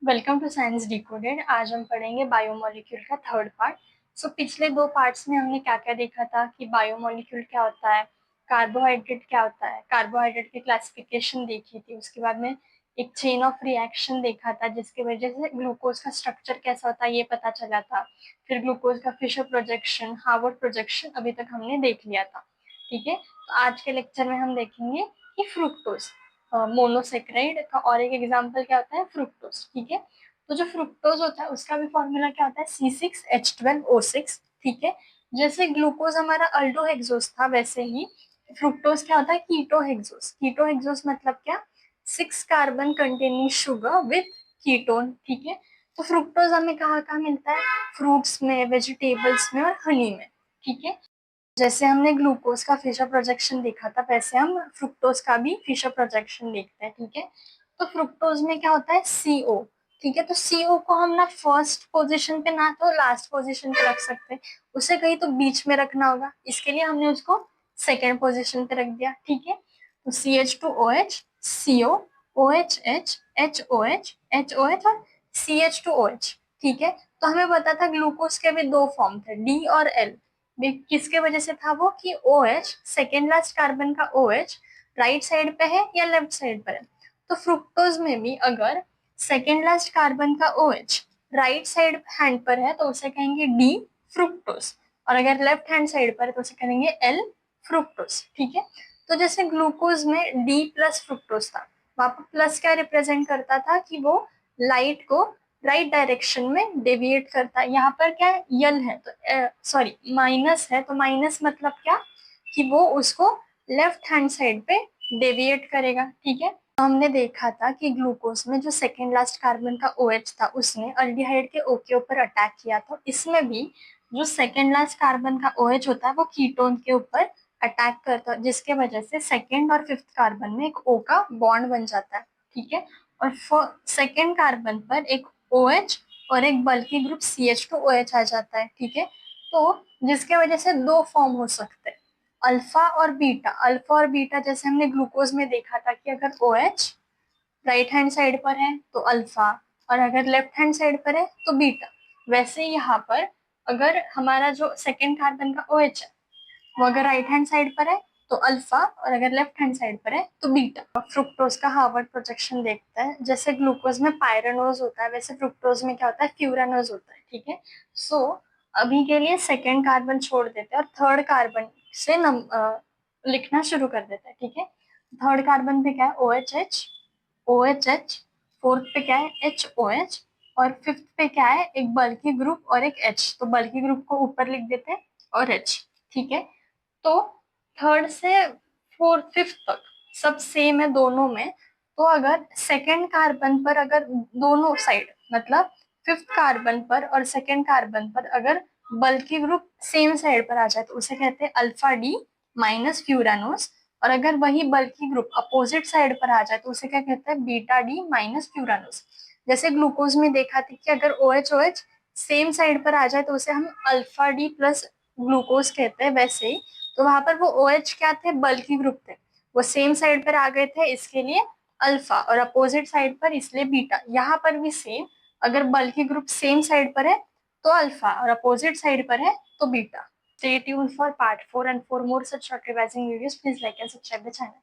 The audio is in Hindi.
Welcome to science decoded. आज हम पढ़ेंगे बायोमोलिक्यूल का थर्ड पार्ट। पिछले दो पार्ट्स में हमने क्या क्या देखा था कि बायोमोलिक्यूल क्या होता है, कार्बोहाइड्रेट क्या होता है, कार्बोहाइड्रेट की क्लासिफिकेशन देखी थी। उसके बाद में एक चेन ऑफ रिएक्शन देखा था जिसकी वजह से ग्लूकोज का स्ट्रक्चर कैसा होता है ये पता चला था। फिर ग्लूकोज का फिशर प्रोजेक्शन, हार्वर्ड प्रोजेक्शन अभी तक हमने देख लिया था। ठीक है, तो आज के लेक्चर में हम देखेंगे कि फ्रुक्टोज, मोनोसेक्राइड का और एक एग्जांपल क्या होता है, फ्रुक्टोज। ठीक है, तो जो फ्रुक्टोज होता है उसका भी फॉर्मूला क्या होता है, C6H12O6। ठीक है, जैसे ग्लूकोज हमारा अल्डोहेक्सोस था वैसे ही फ्रुक्टोज क्या होता है, कीटोहेक्सोस। कीटोहेक्सोस मतलब क्या, 6 carbon containing sugar with ketone. ठीक है, तो फ्रुक्टोज हमें कहाँ कहाँ मिलता है, फ्रूट्स में, वेजिटेबल्स में और हनी में। ठीक है, जैसे हमने ग्लूकोज का फिशर प्रोजेक्शन देखा था वैसे हम फ्रुक्टोज का भी फिशर प्रोजेक्शन देखते हैं। ठीक है, तो फ्रुक्टोज में क्या होता है, CO। ठीक है, तो CO को हम ना फर्स्ट पोजीशन पे ना तो लास्ट पोजीशन पे रख सकते, उसे कहीं तो बीच में रखना होगा, इसके लिए हमने उसको सेकेंड पोजीशन पे रख दिया। ठीक है, तो CH2OH, CO, OHH, HOH, HOH और CH2OH। ठीक है, तो हमें पता था ग्लूकोज के भी दो फॉर्म थे, D और L। किसके वजह से था वो, कि OH, सेकेंड लास्ट कार्बन का OH राइट साइड पे है या लेफ्ट साइड पर है। तो फ्रुक्टोज में भी अगर सेकेंड लास्ट कार्बन का OH राइट साइड हैंड पर है तो उसे कहेंगे D फ्रुक्टोज, और अगर लेफ्ट हैंड साइड पर है तो उसे कहेंगे L फ्रुक्टोज। ठीक है, तो जैसे ग्लूकोज में D प्लस फ्रुक्टोज था, वहां पर प्लस क्या रिप्रेजेंट करता था कि वो लाइट को राइट डायरेक्शन में डेविएट करता है। यहाँ पर क्या है, यल है तो सॉरी माइनस है, तो माइनस मतलब क्या, कि वो उसको लेफ्ट हैंड साइड पे डेविएट करेगा। ठीक है, तो हमने देखा था कि ग्लूकोज में जो सेकेंड लास्ट कार्बन का OH था उसने अल्डिहाइड के O के ऊपर अटैक किया, तो इसमें भी जो सेकेंड लास्ट कार्बन का OH होता है वो कीटोन के ऊपर अटैक करता है, जिसके वजह से सेकेंड और फिफ्थ कार्बन में एक O का बॉन्ड बन जाता है। ठीक है, और सेकेंड कार्बन पर एक OH और एक बल्कि ग्रुप CH2OH आ जाता है। ठीक है, तो जिसके वजह से दो फॉर्म हो सकते हैं, अल्फा और बीटा। अल्फा और बीटा जैसे हमने ग्लूकोज में देखा था कि अगर OH राइट हैंड साइड पर है तो अल्फा, और अगर लेफ्ट हैंड साइड पर है तो बीटा। वैसे यहाँ पर अगर हमारा जो सेकेंड कार्बन का OH है वो अगर राइट हैंड साइड पर है तो अल्फा, और अगर लेफ्ट हैंड साइड पर है तो बीटा। फ्रुक्टोज का हार्वर्ड प्रोजेक्शन देखते हैं। जैसे ग्लूकोज में पायरानोज होता है वैसे फ्रुक्टोज में क्या होता है, फ्यूरानोज होता है। ठीक है, अभी के लिए सेकेंड कार्बन छोड़ देते हैं और थर्ड कार्बन से लिखना शुरू कर देते हैं। ठीक है, थर्ड कार्बन पे क्या है, OHH, OHH, फोर्थ पे क्या है, HOH, और फिफ्थ पे क्या है, एक बल्कि ग्रुप और एक H। तो बल्कि ग्रुप को ऊपर लिख देते हैं और H। ठीक है, तो थर्ड से फोर्थ फिफ्थ तक सब सेम है दोनों में। तो अगर सेकेंड कार्बन पर अगर दोनों साइड मतलब फिफ्थ कार्बन पर और सेकेंड कार्बन पर अगर बल्कि ग्रुप सेम साइड पर आ जाए तो उसे कहते हैं अल्फा D माइनस फ्यूरानोस, और अगर वही बल्कि ग्रुप अपोजिट साइड पर आ जाए तो उसे क्या कहते हैं, बीटा D माइनस फ्यूरानोस। जैसे ग्लूकोज में देखा था कि अगर OH OH सेम साइड पर आ जाए तो उसे हम अल्फा D प्लस ग्लूकोज कहते हैं। वैसे ही तो वहां पर वो OH क्या थे, बल्कि ग्रुप थे, वो सेम साइड पर आ गए थे इसके लिए अल्फा, और अपोजिट साइड पर इसलिए बीटा। यहाँ पर भी सेम, अगर बल्कि ग्रुप सेम साइड पर है तो अल्फा और अपोजिट साइड पर है तो beta. Stay tuned for part 4 and for more such short revising videos. Please like and subscribe the channel.